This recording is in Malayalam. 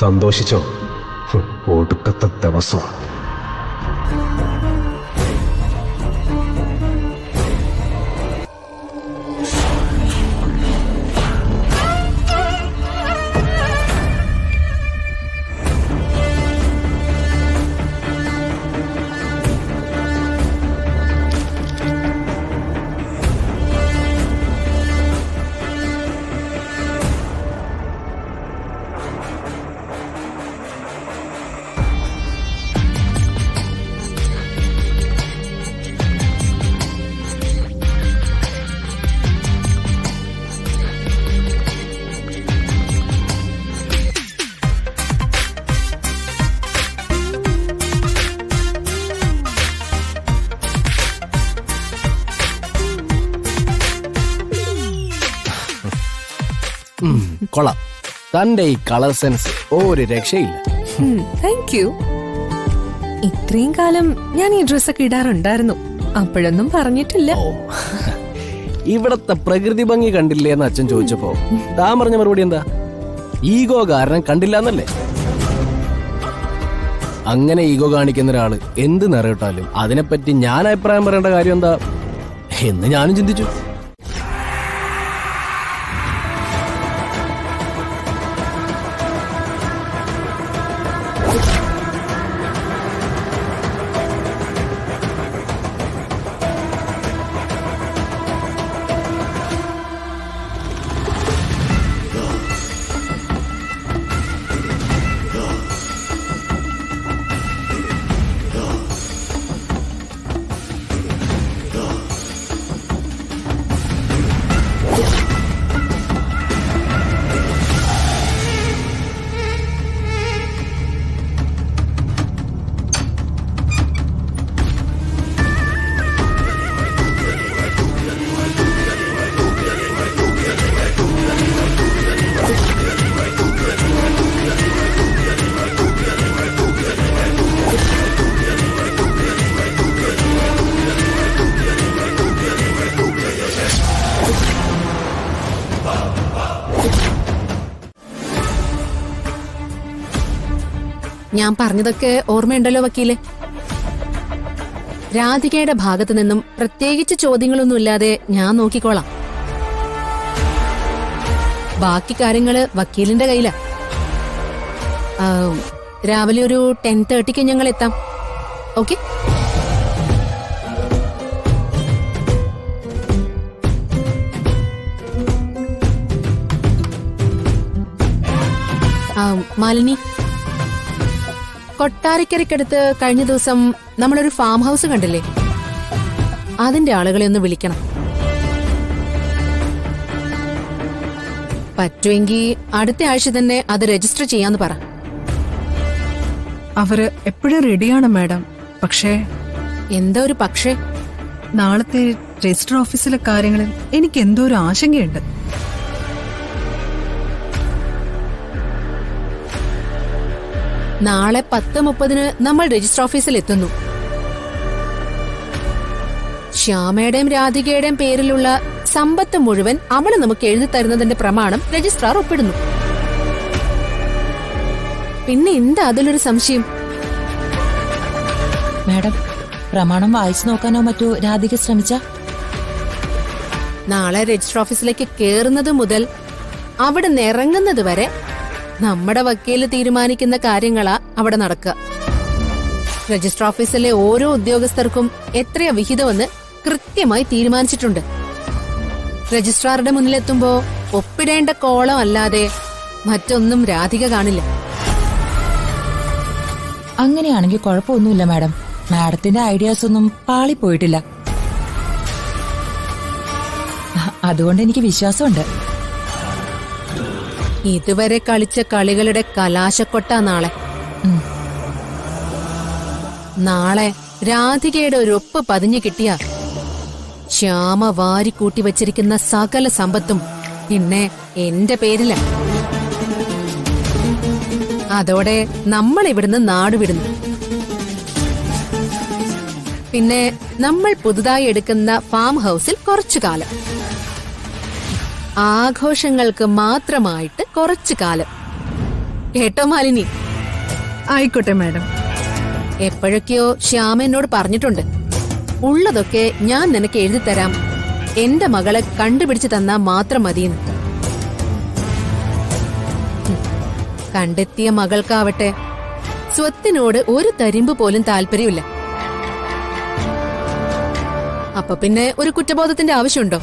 സന്തോഷിച്ചോ? ഒടുക്കത്തെ ദിവസം. കൊള്ളാം. തന്റെ ഈ കളർ സെൻസ് ഒരു രക്ഷയില്ല. Thank you. ഇത്രയും കാലം ഞാൻ ഈ ഡ്രസ്സൊക്കെ ഇടാറുണ്ടായിരുന്നു, അപ്പോഴൊന്നും പറഞ്ഞിട്ടില്ല. ഇവിടത്തെ പ്രകൃതി ഭംഗി കണ്ടില്ലേ എന്ന് അച്ഛൻ ചോദിച്ചപ്പോ താൻ പറഞ്ഞ മറുപടി എന്താ? ഈഗോ കാരണം കണ്ടില്ല എന്നല്ലേ? അങ്ങനെ ഈഗോ കാണിക്കുന്ന ഒരാള് എന്ത് നിറയിട്ടാലും അതിനെപ്പറ്റി ഞാൻ അഭിപ്രായം പറയേണ്ട കാര്യം എന്താ എന്ന് ഞാനും ചിന്തിച്ചു. ഞാൻ പറഞ്ഞതൊക്കെ ഓർമ്മയുണ്ടല്ലോ വക്കീലെ? രാധികയുടെ ഭാഗത്തു നിന്നും പ്രത്യേകിച്ച് ചോദ്യങ്ങളൊന്നുമില്ലാതെ ഞാൻ നോക്കിക്കോളാം. ബാക്കി കാര്യങ്ങള് വക്കീലിന്റെ കയ്യിലാ. രാവിലെ ഒരു 10:30 ഞങ്ങൾ എത്താം. ഓക്കെ? മാലിനി, കൊട്ടാരക്കരയ്ക്കടുത്ത് കഴിഞ്ഞ ദിവസം നമ്മളൊരു ഫാം ഹൗസ് കണ്ടില്ലേ? അതിന്റെ ആളുകളെ ഒന്ന് വിളിക്കണം. പറ്റുമെങ്കിൽ അടുത്ത ആഴ്ച തന്നെ അത് രജിസ്റ്റർ ചെയ്യാന്ന് പറ. അവര് എപ്പോഴും റെഡിയാണ് മാഡം. പക്ഷേ എന്താ ഒരു പക്ഷേ? നാളത്തെ രജിസ്റ്റർ ഓഫീസിലെ കാര്യങ്ങളിൽ എനിക്ക് എന്തോ ഒരു ആശങ്കയുണ്ട്. നാളെ 10:30 നമ്മൾ രജിസ്റ്റർ ഓഫീസിൽ എത്തുന്നു. ശ്യാമയുടെയും രാധികയുടെയും പേരിലുള്ള സമ്പത്ത് മുഴുവൻ അവള് നമുക്ക് എഴുതി തരുന്നതിന്റെ പ്രമാണം രജിസ്ട്രാർ ഒപ്പിടുന്നു. പിന്നെ എന്താ അതിലൊരു സംശയം? മാഡം, പ്രമാണം വായിച്ചു നോക്കാനോ മറ്റോ രാധിക ശ്രമിച്ച? നാളെ രജിസ്റ്റർ ഓഫീസിലേക്ക് കേറുന്നത് മുതൽ അവിടെ ഇറങ്ങുന്നത് വരെ നമ്മുടെ വക്കീല് തീരുമാനിക്കുന്ന കാര്യങ്ങളാ അവിടെ നടക്കുക. രജിസ്റ്റർ ഓഫീസിലെ ഓരോ ഉദ്യോഗസ്ഥർക്കും എത്രയാ വിഹിതമെന്ന് കൃത്യമായി തീരുമാനിച്ചിട്ടുണ്ട്. രജിസ്ട്രാറുടെ മുന്നിലെത്തുമ്പോ ഒപ്പിടേണ്ട കോളം അല്ലാതെ മറ്റൊന്നും രാധിക കാണില്ല. അങ്ങനെയാണെങ്കിൽ കുഴപ്പമൊന്നുമില്ല മാഡം. മാഡത്തിന്റെ ഐഡിയാസ് ഒന്നും പാളിപ്പോയിട്ടില്ല. അതുകൊണ്ട് എനിക്ക് വിശ്വാസമുണ്ട്. ഇതുവരെ കളിച്ച കളികളുടെ കലാശക്കൊട്ട നാളെ. നാളെ രാധികയുടെ ഒരു ഒപ്പ് പതിഞ്ഞു കിട്ടിയ ശ്യാമ വാരി കൂട്ടി വച്ചിരിക്കുന്ന സകല സമ്പത്തും പിന്നെ എന്റെ പേരില. അതോടെ നമ്മൾ ഇവിടുന്ന് നാടുവിടുന്നു. പിന്നെ നമ്മൾ പുതുതായി എടുക്കുന്ന ഫാം ഹൗസിൽ കുറച്ചു കാലം, ആഘോഷങ്ങൾക്ക് മാത്രമായിട്ട് കുറച്ചു കാലം. കേട്ടോ മാലിനി? ആയിക്കോട്ടെ മാഡം. എപ്പോഴൊക്കെയോ ശ്യാമ എന്നോട് പറഞ്ഞിട്ടുണ്ട്, ഉള്ളതൊക്കെ ഞാൻ നിനക്ക് എഴുതി തരാം, എന്റെ മകളെ കണ്ടുപിടിച്ചു തന്നാ മാത്രം മതിയെന്ന്. കണ്ടെത്തിയ മകൾക്കാവട്ടെ സ്വത്തിനോട് ഒരു തരിമ്പ് പോലും താല്പര്യമില്ല. അപ്പൊ പിന്നെ ഒരു കുറ്റബോധത്തിന്റെ ആവശ്യമുണ്ടോ?